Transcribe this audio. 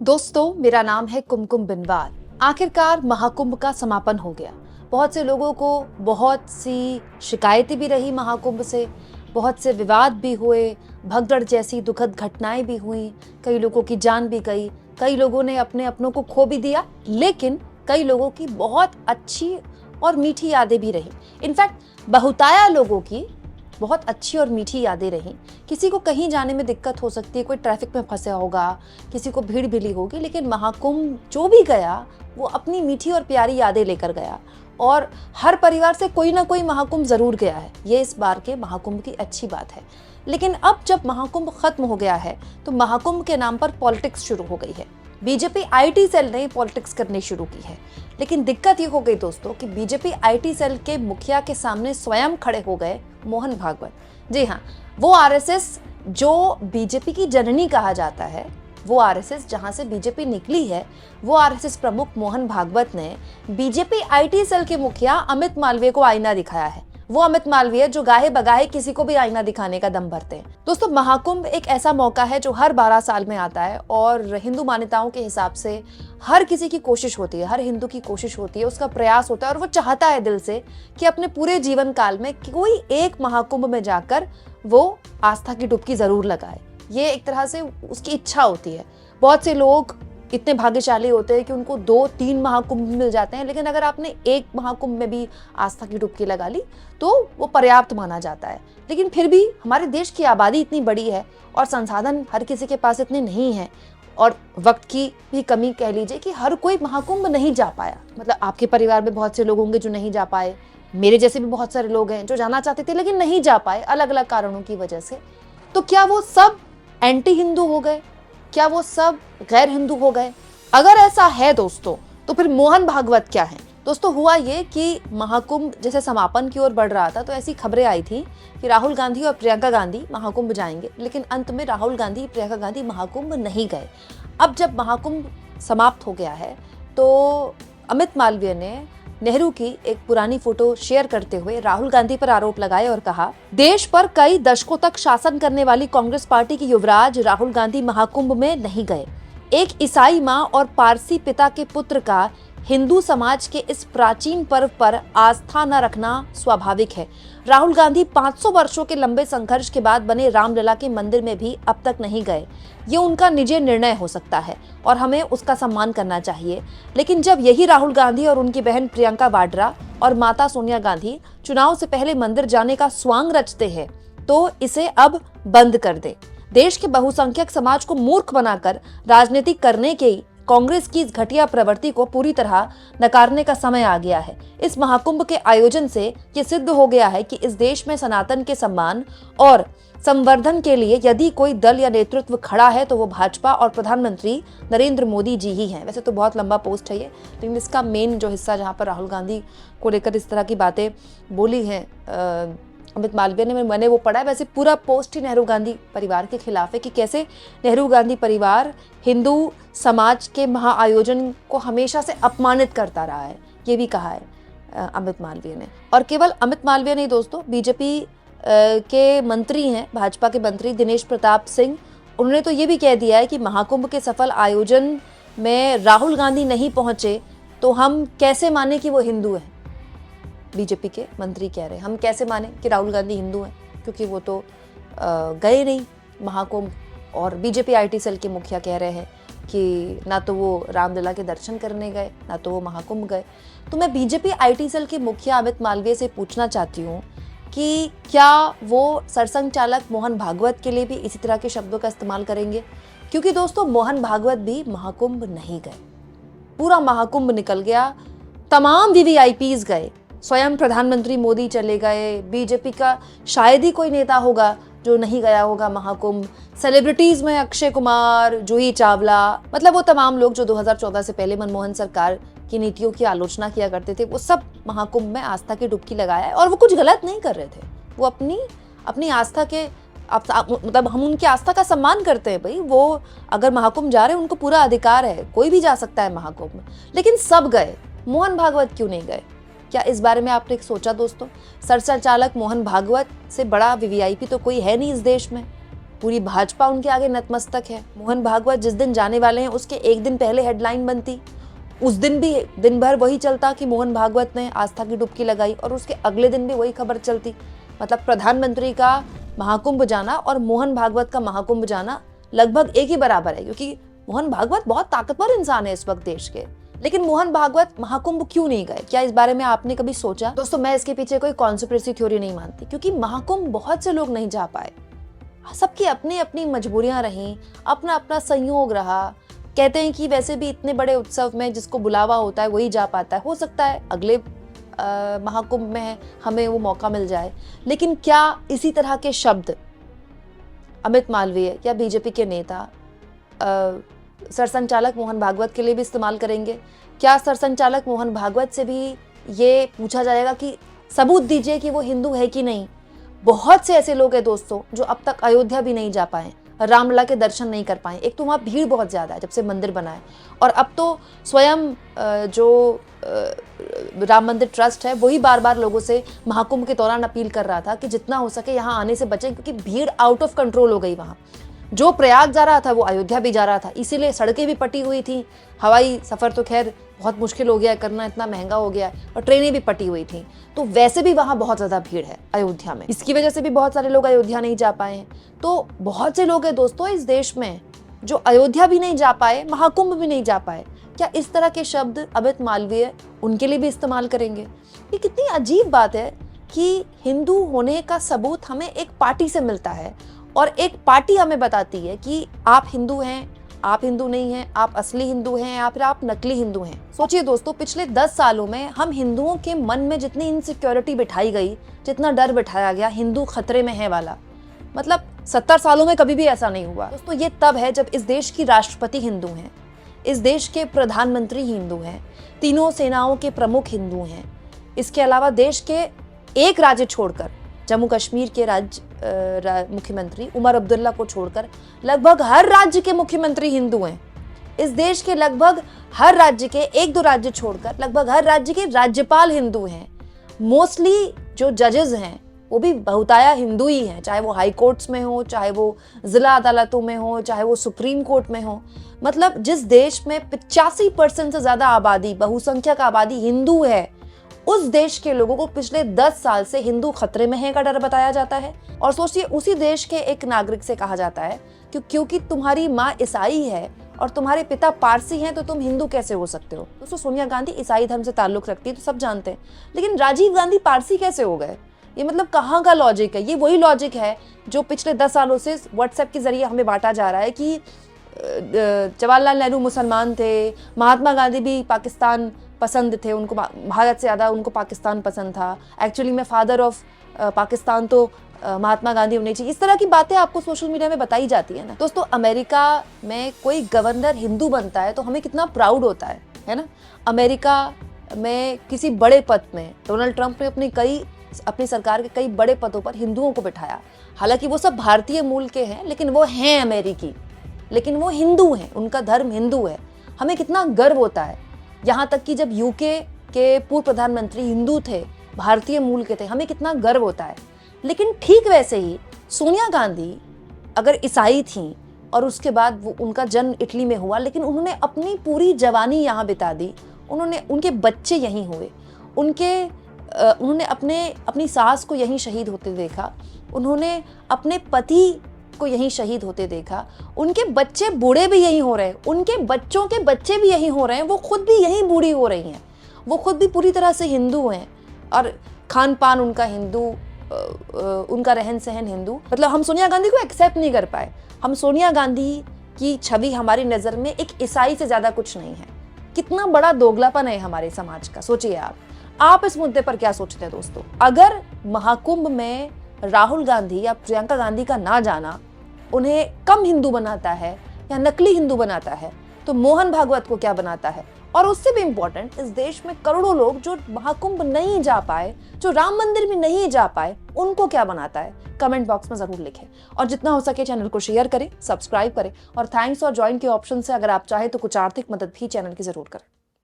दोस्तों, मेरा नाम है कुमकुम बिनवाल। आखिरकार महाकुंभ का समापन हो गया। बहुत से लोगों को बहुत सी शिकायतें भी रही महाकुंभ से, बहुत से विवाद भी हुए, भगदड़ जैसी दुखद घटनाएं भी हुई, कई लोगों की जान भी गई, कई लोगों ने अपने अपनों को खो भी दिया, लेकिन कई लोगों की बहुत अच्छी और मीठी यादें भी रही। इनफैक्ट बहुताया लोगों की बहुत अच्छी और मीठी यादें रहीं। किसी को कहीं जाने में दिक्कत हो सकती है, कोई ट्रैफिक में फंसा होगा, किसी को भीड़ मिली होगी, लेकिन महाकुंभ जो भी गया वो अपनी मीठी और प्यारी यादें लेकर गया। और हर परिवार से कोई ना कोई महाकुंभ जरूर गया है। ये इस बार के महाकुंभ की अच्छी बात है। लेकिन अब जब महाकुंभ खत्म हो गया है तो महाकुंभ के नाम पर पॉलिटिक्स शुरू हो गई है। बीजेपी आईटी सेल ने पॉलिटिक्स करनी शुरू की है। लेकिन दिक्कत ये हो गई दोस्तों कि बीजेपी आईटी सेल के मुखिया के सामने स्वयं खड़े हो गए मोहन भागवत। जी हाँ, वो आरएसएस जो बीजेपी की जननी कहा जाता है, वो आरएसएस जहां से बीजेपी निकली है, वो आरएसएस प्रमुख मोहन भागवत ने बीजेपी आईटी सेल के मुखिया अमित मालवीय को आईना दिखाया है। वो अमित मालवीय जो गाहे बगाहे किसी को भी आईना दिखाने का दम भरते हैं। दोस्तों, महाकुंभ एक ऐसा मौका है जो हर 12 साल में आता है और हिंदू मान्यताओं के हिसाब से हर किसी की कोशिश होती है, हर हिंदू की कोशिश होती है, उसका प्रयास होता है और वो चाहता है दिल से कि अपने पूरे जीवन काल में कोई एक महाकुंभ में जाकर वो आस्था की डुबकी जरूर लगाए। ये एक तरह से उसकी इच्छा होती है। बहुत से लोग इतने भाग्यशाली होते हैं कि उनको 2-3 महाकुंभ मिल जाते हैं, लेकिन अगर आपने एक महाकुंभ में भी आस्था की डुबकी लगा ली तो वो पर्याप्त माना जाता है। लेकिन फिर भी हमारे देश की आबादी इतनी बड़ी है और संसाधन हर किसी के पास इतने नहीं है, और वक्त की भी कमी कह लीजिए कि हर कोई महाकुंभ नहीं जा पाया। मतलब आपके परिवार में बहुत से लोग होंगे जो नहीं जा पाए, मेरे जैसे भी बहुत सारे लोग हैं जो जाना चाहते थे लेकिन नहीं जा पाए अलग अलग कारणों की वजह से। तो क्या वो सब एंटी हिंदू हो गए? क्या वो सब गैर हिंदू हो गए? अगर ऐसा है दोस्तों, तो फिर मोहन भागवत क्या है? दोस्तों, हुआ ये कि महाकुंभ जैसे समापन की ओर बढ़ रहा था तो ऐसी खबरें आई थी कि राहुल गांधी और प्रियंका गांधी महाकुंभ जाएंगे, लेकिन अंत में राहुल गांधी प्रियंका गांधी महाकुंभ नहीं गए। अब जब महाकुंभ समाप्त हो गया है तो अमित मालवीय ने नेहरू की एक पुरानी फोटो शेयर करते हुए राहुल गांधी पर आरोप लगाए और कहा, देश पर कई दशकों तक शासन करने वाली कांग्रेस पार्टी के युवराज राहुल गांधी महाकुंभ में नहीं गए। एक ईसाई मां और पारसी पिता के पुत्र का हिंदू समाज के इस प्राचीन पर्व पर आस्था न रखना स्वाभाविक है। राहुल गांधी 500 वर्षों के लंबे संघर्ष के बाद बने रामलला के मंदिर में भी अब तक नहीं गए। ये उनका निजी निर्णय हो सकता है और हमें उसका सम्मान करना चाहिए। लेकिन जब यही राहुल गांधी और उनकी बहन प्रियंका वाड्रा और माता सोनिया गांधी चुनाव से पहले मंदिर जाने का स्वांग रचते हैं तो इसे अब बंद कर दे। देश के बहुसंख्यक समाज को मूर्ख बनाकर राजनीति करने के कांग्रेस की इस घटिया प्रवृत्ति को पूरी तरह नकारने का समय आ गया है। इस महाकुंभ के आयोजन से ये सिद्ध हो गया है कि इस देश में सनातन के सम्मान और संवर्धन के लिए यदि कोई दल या नेतृत्व खड़ा है तो वो भाजपा और प्रधानमंत्री नरेंद्र मोदी जी ही हैं। वैसे तो बहुत लंबा पोस्ट है ये, लेकिन इसका मेन जो हिस्सा जहाँ पर राहुल गांधी को लेकर इस तरह की बातें बोली हैं अमित मालवीय ने, मैंने वो पढ़ा है। वैसे पूरा पोस्ट ही नेहरू गांधी परिवार के खिलाफ है कि कैसे नेहरू गांधी परिवार हिंदू समाज के महाआयोजन को हमेशा से अपमानित करता रहा है, ये भी कहा है अमित मालवीय ने। और केवल अमित मालवीय नहीं दोस्तों, बीजेपी के मंत्री हैं, भाजपा के मंत्री दिनेश प्रताप सिंह, उन्होंने तो ये भी कह दिया है कि महाकुंभ के सफल आयोजन में राहुल गांधी नहीं पहुंचे तो हम कैसे माने कि वो हिंदू हैं। बीजेपी के मंत्री कह रहे हैं, हम कैसे माने कि राहुल गांधी हिंदू हैं, क्योंकि वो तो गए नहीं महाकुंभ। और बीजेपी आईटी सेल के मुखिया कह रहे हैं कि ना तो वो रामलला के दर्शन करने गए, ना तो वो महाकुंभ गए। तो मैं बीजेपी आईटी सेल के मुखिया अमित मालवीय से पूछना चाहती हूँ कि क्या वो सरसंघ चालक मोहन भागवत के लिए भी इसी तरह के शब्दों का इस्तेमाल करेंगे? क्योंकि दोस्तों, मोहन भागवत भी महाकुंभ नहीं गए। पूरा महाकुंभ निकल गया, तमाम वीवीआईपीज गए, स्वयं प्रधानमंत्री मोदी चले गए, बीजेपी का शायद ही कोई नेता होगा जो नहीं गया होगा महाकुंभ। सेलिब्रिटीज में अक्षय कुमार, जूही चावला, मतलब वो तमाम लोग जो 2014 से पहले मनमोहन सरकार की नीतियों की आलोचना किया करते थे, वो सब महाकुंभ में आस्था की डुबकी लगाया है। और वो कुछ गलत नहीं कर रहे थे, वो अपनी आस्था के मतलब हम उनकी आस्था का सम्मान करते हैं। भाई, वो अगर महाकुंभ जा रहे हैं उनको पूरा अधिकार है, कोई भी जा सकता है महाकुंभ। लेकिन सब गए, मोहन भागवत क्यों नहीं गए? क्या इस बारे में आपने सोचा दोस्तों? सरसंघ चालक मोहन भागवत से बड़ा वीवीआईपी तो कोई है नहीं इस देश में। पूरी भाजपा उनके आगे नतमस्तक है। मोहन भागवत जिस दिन जाने वाले हैं उसके एक दिन पहले हेडलाइन बनती, उस दिन भी दिन भर वही चलता कि मोहन भागवत ने आस्था की डुबकी लगाई, और उसके अगले दिन भी वही खबर चलती। मतलब प्रधानमंत्री का महाकुंभ जाना और मोहन भागवत का महाकुंभ जाना लगभग एक ही बराबर है, क्योंकि मोहन भागवत बहुत ताकतवर इंसान है इस वक्त देश के। लेकिन मोहन भागवत महाकुंभ क्यों नहीं गए? क्या इस बारे में आपने कभी सोचा? दोस्तों, मैं इसके पीछे कोई कॉन्स्पिरेसी थ्योरी नहीं मानती, क्योंकि महाकुंभ बहुत से लोग नहीं जा पाए। सबकी अपनी अपनी मजबूरियां रहीं, अपना अपना संयोग रहा। कहते हैं कि वैसे भी इतने बड़े उत्सव में जिसको बुलावा होता है वही जा पाता है। हो सकता है अगले महाकुंभ में हमें वो मौका मिल जाए। लेकिन क्या इसी तरह के शब्द अमित मालवीय या बीजेपी के नेता सरसंचालक मोहन भागवत के लिए भी इस्तेमाल करेंगे? क्या सरसंचालक मोहन भागवत से भी ये पूछा जाएगा कि सबूत दीजिए कि वो हिंदू है कि नहीं? बहुत से ऐसे लोग हैं दोस्तों जो अब तक अयोध्या भी नहीं जा पाए, रामलला के दर्शन नहीं कर पाए। एक तो वहाँ भीड़ बहुत ज़्यादा है जब से मंदिर बना है, और अब तो स्वयं जो राम मंदिर ट्रस्ट है वही बार बार लोगों से महाकुंभ के दौरान अपील कर रहा था कि जितना हो सके यहाँ आने से बचें, क्योंकि भीड़ आउट ऑफ कंट्रोल हो गई। वहाँ जो प्रयाग जा रहा था वो अयोध्या भी जा रहा था, इसीलिए सड़कें भी पटी हुई थी। हवाई सफ़र तो खैर बहुत मुश्किल हो गया करना, इतना महंगा हो गया, और ट्रेनें भी पटी हुई थी। तो वैसे भी वहाँ बहुत ज़्यादा भीड़ है अयोध्या में, इसकी वजह से भी बहुत सारे लोग अयोध्या नहीं जा पाए हैं। तो बहुत से लोग हैं दोस्तों इस देश में जो अयोध्या भी नहीं जा पाए, महाकुंभ भी नहीं जा पाए। क्या इस तरह के शब्द अमित मालवीय उनके लिए भी इस्तेमाल करेंगे? ये कितनी अजीब बात है कि हिंदू होने का सबूत हमें एक पार्टी से मिलता है, और एक पार्टी हमें बताती है कि आप हिंदू हैं, आप हिंदू नहीं हैं, आप असली हिंदू हैं या फिर आप नकली हिंदू हैं। सोचिए दोस्तों, पिछले 10 सालों में हम हिंदुओं के मन में जितनी इनसिक्योरिटी बिठाई गई, जितना डर बिठाया गया हिंदू खतरे में है वाला, मतलब 70 सालों में कभी भी ऐसा नहीं हुआ। दोस्तों, ये तब है जब इस देश की राष्ट्रपति हिंदू हैं, इस देश के प्रधानमंत्री हिंदू हैं, तीनों सेनाओं के प्रमुख हिंदू हैं। इसके अलावा देश के एक राज्य छोड़कर, जम्मू कश्मीर के मुख्यमंत्री उमर अब्दुल्ला को छोड़कर लगभग हर राज्य के मुख्यमंत्री हिंदू हैं। इस देश के लगभग हर राज्य के, एक दो राज्य छोड़कर लगभग हर राज्य के राज्यपाल हिंदू हैं। मोस्टली जो जजेस हैं वो भी बहुताया हिंदू ही हैं, चाहे वो हाई कोर्ट्स में हो, चाहे वो जिला अदालतों में हो, चाहे वो सुप्रीम कोर्ट में हो। मतलब जिस देश में 85% से ज्यादा आबादी, बहुसंख्यक आबादी हिंदू है, उस देश के लोगों को पिछले 10 साल से हिंदू खतरे में है का डर बताया जाता है। और सोचिए, उसी देश के एक नागरिक से कहा जाता है कि क्योंकि तुम्हारी माँ ईसाई है और तुम्हारे पिता पारसी हैं तो तुम हिंदू कैसे हो सकते हो। दोस्तों, सोनिया गांधी ईसाई धर्म से ताल्लुक रखती है तो सब जानते हैं, लेकिन राजीव गांधी पारसी कैसे हो गए? ये मतलब कहाँ का लॉजिक है? ये वही लॉजिक है जो पिछले 10 सालों से व्हाट्सएप के जरिए हमें बांटा जा रहा है कि जवाहरलाल नेहरू मुसलमान थे, महात्मा गांधी भी पाकिस्तान पसंद थे, उनको भारत से ज़्यादा उनको पाकिस्तान पसंद था। एक्चुअली में फादर ऑफ पाकिस्तान तो महात्मा गांधी होने चाहिए। इस तरह की बातें आपको सोशल मीडिया में बताई जाती है ना। दोस्तों, अमेरिका में कोई गवर्नर हिंदू बनता है तो हमें कितना प्राउड होता है ना। अमेरिका में किसी बड़े पद में डोनाल्ड ट्रंप ने अपनी सरकार के कई बड़े पदों पर हिंदुओं को बिठाया। हालांकि वो सब भारतीय मूल के हैं, लेकिन वो हैं अमेरिकी, लेकिन वो हिंदू हैं, उनका धर्म हिंदू है। हमें कितना गर्व होता है। यहाँ तक कि जब यूके के पूर्व प्रधानमंत्री हिंदू थे, भारतीय मूल के थे, हमें कितना गर्व होता है। लेकिन ठीक वैसे ही सोनिया गांधी अगर ईसाई थी और उसके बाद वो उनका जन्म इटली में हुआ, लेकिन उन्होंने अपनी पूरी जवानी यहाँ बिता दी, उनके बच्चे यहीं हुए, उन्होंने अपनी सास को यहीं शहीद होते देखा, उन्होंने अपने पति को यहीं शहीद होते देखा, उनके बच्चे बूढ़े भी यहीं हो रहे हैं, उनके बच्चों के बच्चे भी यहीं हो रहे हैं, वो खुद भी यहीं बूढ़ी हो रही हैं, वो खुद भी पूरी तरह से हिंदू हैं, और खान पान उनका हिंदू, उनका रहन सहन हिंदू। मतलब हम सोनिया गांधी को एक्सेप्ट नहीं कर पाए। हम सोनिया गांधी की छवि हमारी नज़र में एक ईसाई से ज़्यादा कुछ नहीं है। कितना बड़ा दोगलापन है हमारे समाज का, सोचिए आप इस मुद्दे पर क्या सोचते हैं दोस्तों? अगर महाकुंभ में राहुल गांधी या प्रियंका गांधी का ना जाना उन्हें कम हिंदू बनाता है या नकली हिंदू बनाता है, तो मोहन भागवत को क्या बनाता है? और उससे भी इम्पोर्टेंट, इस देश में करोड़ों लोग जो महाकुंभ नहीं जा पाए, जो राम मंदिर में नहीं जा पाए, उनको क्या बनाता है? कमेंट बॉक्स में जरूर लिखें, और जितना हो सके चैनल को शेयर करें, सब्सक्राइब करें, और थैंक्स और ज्वाइन के ऑप्शन से अगर आप चाहें तो कुछ आर्थिक मदद भी चैनल की जरूर करें।